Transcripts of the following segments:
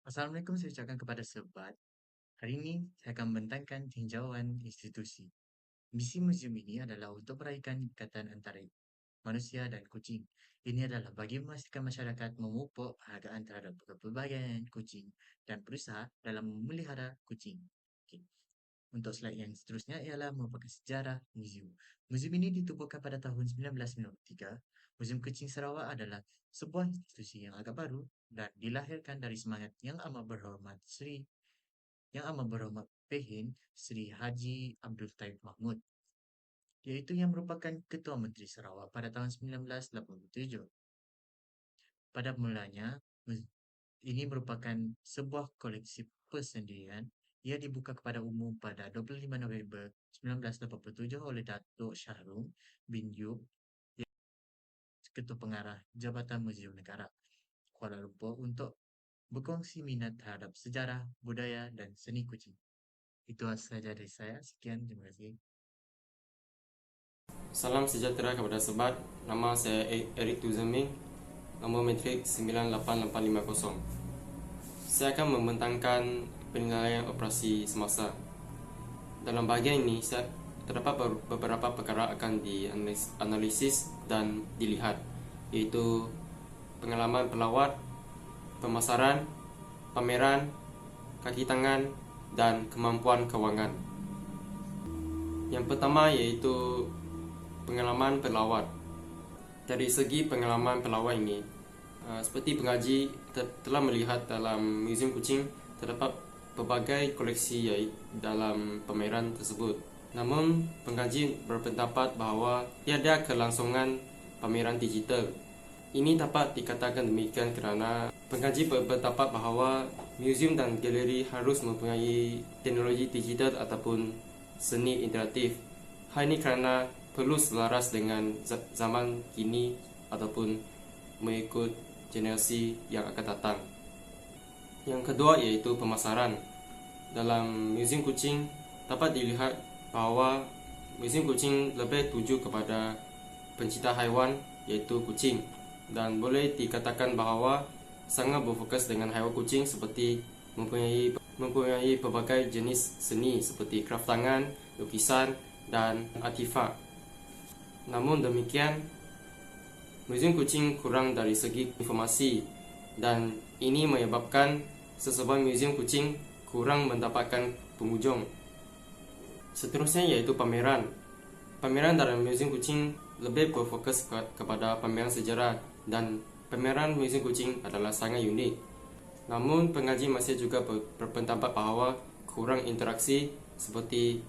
Assalamualaikum saya ucapkan kepada Sobat. Hari ini saya akan membentangkan tinjauan institusi. Misi muzium ini adalah untuk meraihkan ikatan antara manusia dan kucing. Ini adalah bagi memastikan masyarakat memupuk penghargaan terhadap pelbagai kucing dan berusaha dalam memelihara kucing. Okey. Untuk slide yang seterusnya ialah merupakan sejarah muzium. Muzium ini ditubuhkan pada tahun 1993. Muzium Kucing Sarawak adalah sebuah institusi yang agak baru dan dilahirkan dari semangat yang amat berhormat Pehin Sri Haji Abdul Taib Mahmud, iaitu yang merupakan Ketua Menteri Sarawak pada tahun 1987. Pada mulanya, ini merupakan sebuah koleksi persendirian. Ia dibuka kepada umum pada 25 November 1987 oleh Datuk Syahrul bin Yub, Ketua Pengarah Jabatan Muzium Negara Kuala Lumpur, untuk berkongsi minat terhadap sejarah, budaya dan seni kucing. Itu sahaja dari saya. Sekian, terima kasih. Salam sejahtera kepada sobat. Nama saya Eric Tuzeming, nombor metrik 98850. Saya akan membentangkan penilaian operasi semasa. Dalam bahagian ini, terdapat beberapa perkara akan dianalisis dan dilihat, iaitu pengalaman pelawat, pemasaran, pameran, kaki tangan, dan kemampuan kewangan. Yang pertama iaitu pengalaman pelawat. Dari segi pengalaman pelawat ini, seperti pengaji telah melihat dalam Muzium Kucing terdapat pelbagai koleksi dalam pameran tersebut. Namun, pengaji berpendapat bahawa tiada kelangsungan pameran digital. Ini dapat dikatakan demikian kerana pengaji berpendapat bahawa muzium dan galeri harus mempunyai teknologi digital ataupun seni interaktif. Hal ini kerana perlu selaras dengan zaman kini ataupun mengikut generasi yang akan datang. Yang kedua iaitu pemasaran. Dalam Muzium Kucing dapat dilihat bahawa Muzium Kucing lebih tuju kepada pencinta haiwan iaitu kucing, dan boleh dikatakan bahawa sangat berfokus dengan haiwan kucing seperti mempunyai pelbagai jenis seni seperti kraft tangan, lukisan dan artifak. Namun demikian, Muzium Kucing kurang dari segi informasi, dan ini menyebabkan sesebuah muzium kucing kurang mendapatkan pengunjung. Seterusnya iaitu pameran. Pameran dalam Muzium Kucing lebih berfokus kepada pameran sejarah, dan pameran Muzium Kucing adalah sangat unik. Namun pengaji masih juga berpendapat bahawa kurang interaksi seperti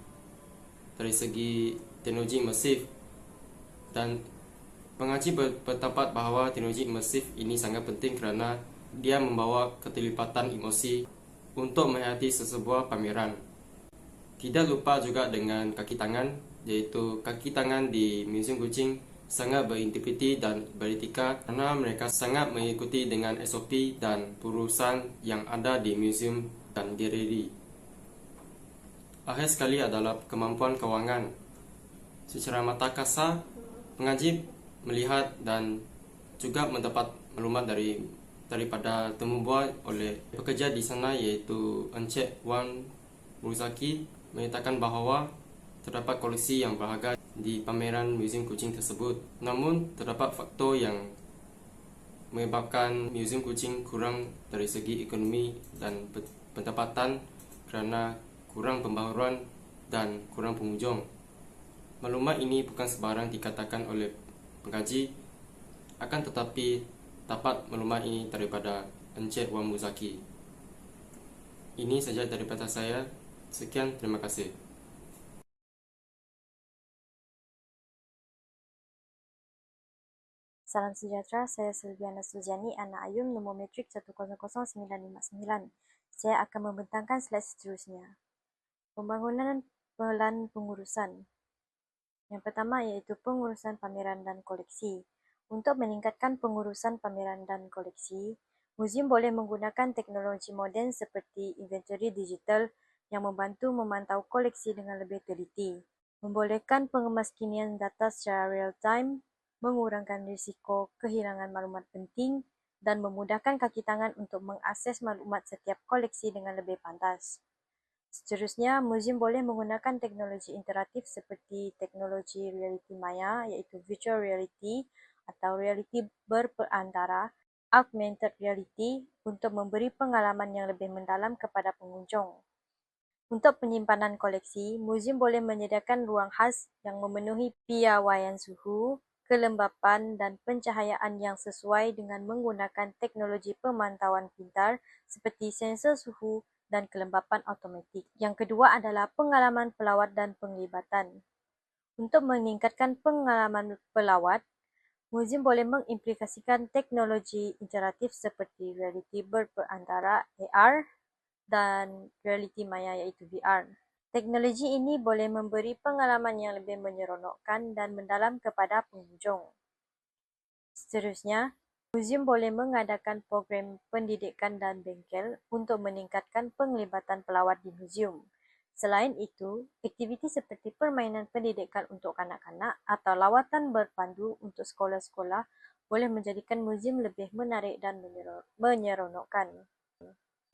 dari segi teknologi imersif, dan pengaji berpendapat bahawa teknologi imersif ini sangat penting kerana dia membawa keterlibatan emosi untuk menghayati sesebuah pameran. Tidak lupa juga dengan kaki tangan, iaitu kaki tangan di Muzium Kucing sangat berintegriti dan beretika kerana mereka sangat mengikuti dengan SOP dan perusahaan yang ada di muzium dan galeri. Akhir sekali adalah kemampuan kewangan. Secara mata kasar, pengaji melihat dan juga mendapat maklumat daripada temu bual oleh pekerja di sana iaitu Encik Wan Muzaki, menyatakan bahawa terdapat koleksi yang berharga di pameran Muzium Kucing tersebut. Namun terdapat faktor yang menyebabkan Muzium Kucing kurang dari segi ekonomi dan pendapatan kerana kurang pembaharuan dan kurang pengunjung. Maklumat ini bukan sebarang dikatakan oleh pengaji, akan tetapi dapat maklumat ini daripada Encik Wan Muzaki. Ini saja daripada saya. Sekian, terima kasih. Salam sejahtera, saya Silviana Suziani, anak Ayum, nombor metrik 100959. Saya akan membentangkan slide seterusnya. Pembangunan pelan pengurusan. Yang pertama iaitu pengurusan pameran dan koleksi. Untuk meningkatkan pengurusan pameran dan koleksi, muzium boleh menggunakan teknologi moden seperti inventory digital yang membantu memantau koleksi dengan lebih teliti, membolehkan pengemaskinian data secara real time, mengurangkan risiko kehilangan maklumat penting, dan memudahkan kaki tangan untuk mengakses maklumat setiap koleksi dengan lebih pantas. Seterusnya, muzium boleh menggunakan teknologi interaktif seperti teknologi realiti maya, iaitu virtual reality atau realiti berperantara, augmented reality, untuk memberi pengalaman yang lebih mendalam kepada pengunjung. Untuk penyimpanan koleksi, muzium boleh menyediakan ruang khas yang memenuhi piawaian suhu, kelembapan dan pencahayaan yang sesuai dengan menggunakan teknologi pemantauan pintar seperti sensor suhu dan kelembapan automatik. Yang kedua adalah pengalaman pelawat dan penglibatan. Untuk meningkatkan pengalaman pelawat, muzium boleh mengimplikasikan teknologi interaktif seperti realiti berperantara AR dan realiti maya iaitu VR. Teknologi ini boleh memberi pengalaman yang lebih menyeronokkan dan mendalam kepada pengunjung. Seterusnya, muzium boleh mengadakan program pendidikan dan bengkel untuk meningkatkan penglibatan pelawat di muzium. Selain itu, aktiviti seperti permainan pendidikan untuk kanak-kanak atau lawatan berpandu untuk sekolah-sekolah boleh menjadikan muzium lebih menarik dan menyeronokkan.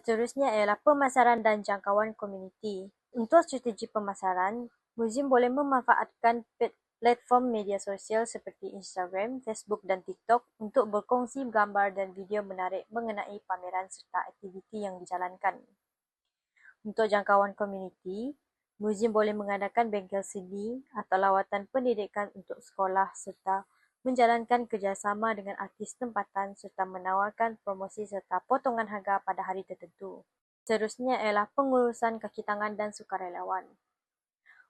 Seterusnya ialah pemasaran dan jangkauan komuniti. Untuk strategi pemasaran, muzium boleh memanfaatkan platform media sosial seperti Instagram, Facebook dan TikTok untuk berkongsi gambar dan video menarik mengenai pameran serta aktiviti yang dijalankan. Untuk jangkauan komuniti, muzium boleh mengadakan bengkel seni atau lawatan pendidikan untuk sekolah serta menjalankan kerjasama dengan artis tempatan serta menawarkan promosi serta potongan harga pada hari tertentu. Seterusnya ialah pengurusan kaki tangan dan sukarelawan.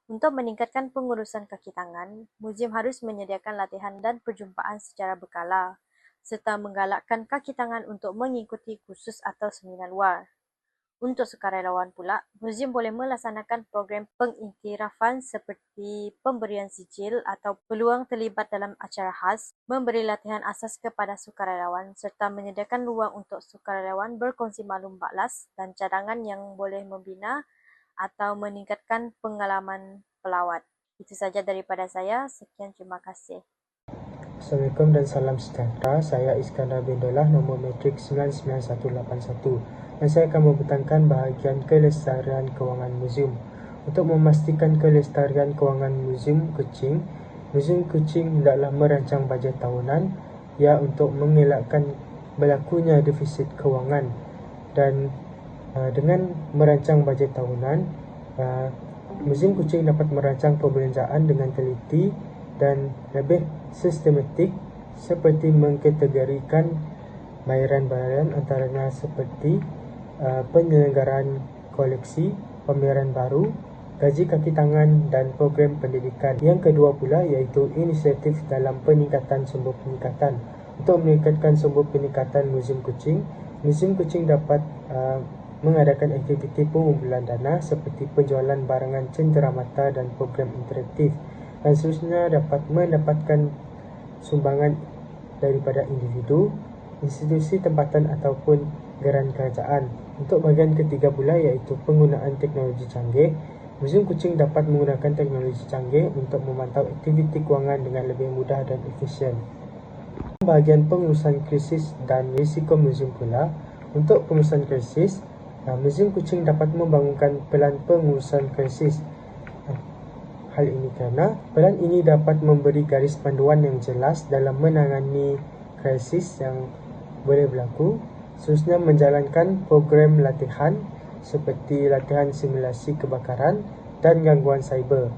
Untuk meningkatkan pengurusan kaki tangan, muzium harus menyediakan latihan dan perjumpaan secara berkala, serta menggalakkan kaki tangan untuk mengikuti kursus atau seminar luar. Untuk sukarelawan pula, muzium boleh melaksanakan program pengiktirafan seperti pemberian sijil atau peluang terlibat dalam acara khas, memberi latihan asas kepada sukarelawan serta menyediakan ruang untuk sukarelawan berkongsi maklum baklas dan cadangan yang boleh membina atau meningkatkan pengalaman pelawat. Itu saja daripada saya. Sekian, terima kasih. Assalamualaikum dan salam sejahtera. Saya Iskandar bin Dollah, nombor matrik 99181. Dan saya akan membentangkan bahagian kelestarian kewangan muzium. Untuk memastikan kelestarian kewangan Muzium Kuching hendaklah merancang bajet tahunan untuk mengelakkan berlakunya defisit kewangan. Dan dengan merancang bajet tahunan, Muzium Kuching dapat merancang perbelanjaan dengan teliti dan lebih sistematik seperti mengkategorikan bayaran-bayaran antaranya seperti penyelenggaraan koleksi, pameran baru, gaji kaki tangan dan program pendidikan. Yang kedua pula iaitu inisiatif dalam peningkatan sumber peningkatan. Untuk meningkatkan sumber peningkatan Muzium Kuching dapat mengadakan aktiviti pengumpulan dana seperti penjualan barangan cenderamata dan program interaktif. Dan seterusnya dapat mendapatkan sumbangan daripada individu, institusi tempatan ataupun geran kerajaan. Untuk bahagian ketiga pula iaitu penggunaan teknologi canggih. Muzium Kuching dapat menggunakan teknologi canggih untuk memantau aktiviti kewangan dengan lebih mudah dan efisien. Bahagian pengurusan krisis dan risiko muzium pula. Untuk pengurusan krisis, Muzium Kuching dapat membangunkan pelan pengurusan krisis. Hal ini kerana pelan ini dapat memberi garis panduan yang jelas dalam menangani krisis yang boleh berlaku. Seterusnya menjalankan program latihan seperti latihan simulasi kebakaran dan gangguan cyber.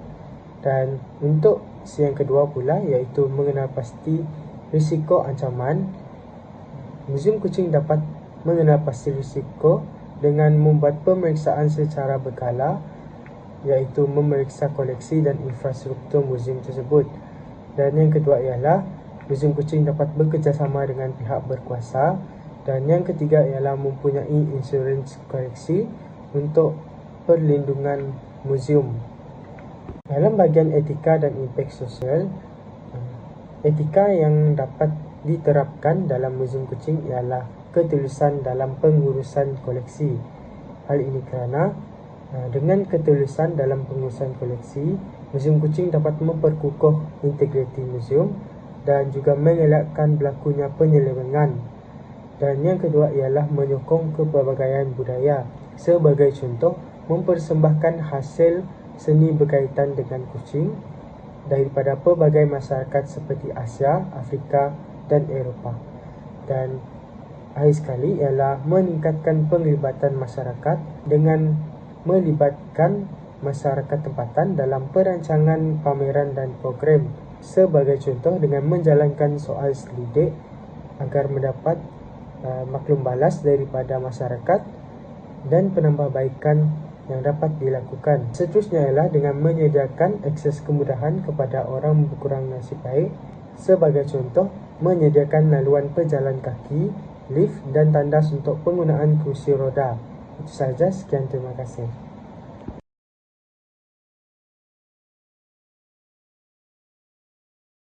Dan untuk yang kedua pula iaitu mengenal pasti risiko ancaman. Muzium Kuching dapat mengenal pasti risiko dengan membuat pemeriksaan secara berkala, iaitu memeriksa koleksi dan infrastruktur muzium tersebut. Dan yang kedua ialah Muzium Kuching dapat bekerjasama dengan pihak berkuasa. Dan yang ketiga ialah mempunyai insurans koleksi untuk perlindungan muzium. Dalam bahagian etika dan impak sosial, etika yang dapat diterapkan dalam Muzium Kuching ialah ketulusan dalam pengurusan koleksi. Hal ini kerana dengan ketulusan dalam pengurusan koleksi, Muzium Kuching dapat memperkukuh integriti muzium dan juga mengelakkan berlakunya penyelewengan. Dan yang kedua ialah menyokong kepelbagaian budaya. Sebagai contoh, mempersembahkan hasil seni berkaitan dengan kucing daripada pelbagai masyarakat seperti Asia, Afrika dan Eropah. Dan akhir sekali ialah meningkatkan penglibatan masyarakat dengan melibatkan masyarakat tempatan dalam perancangan pameran dan program. Sebagai contoh, dengan menjalankan soal selidik agar mendapat maklum balas daripada masyarakat dan penambahbaikan yang dapat dilakukan. Seterusnya ialah dengan menyediakan akses kemudahan kepada orang berkurang nasib baik. Sebagai contoh, menyediakan laluan pejalan kaki, lift dan tandas untuk penggunaan kursi roda. Itu sahaja, sekian, terima kasih.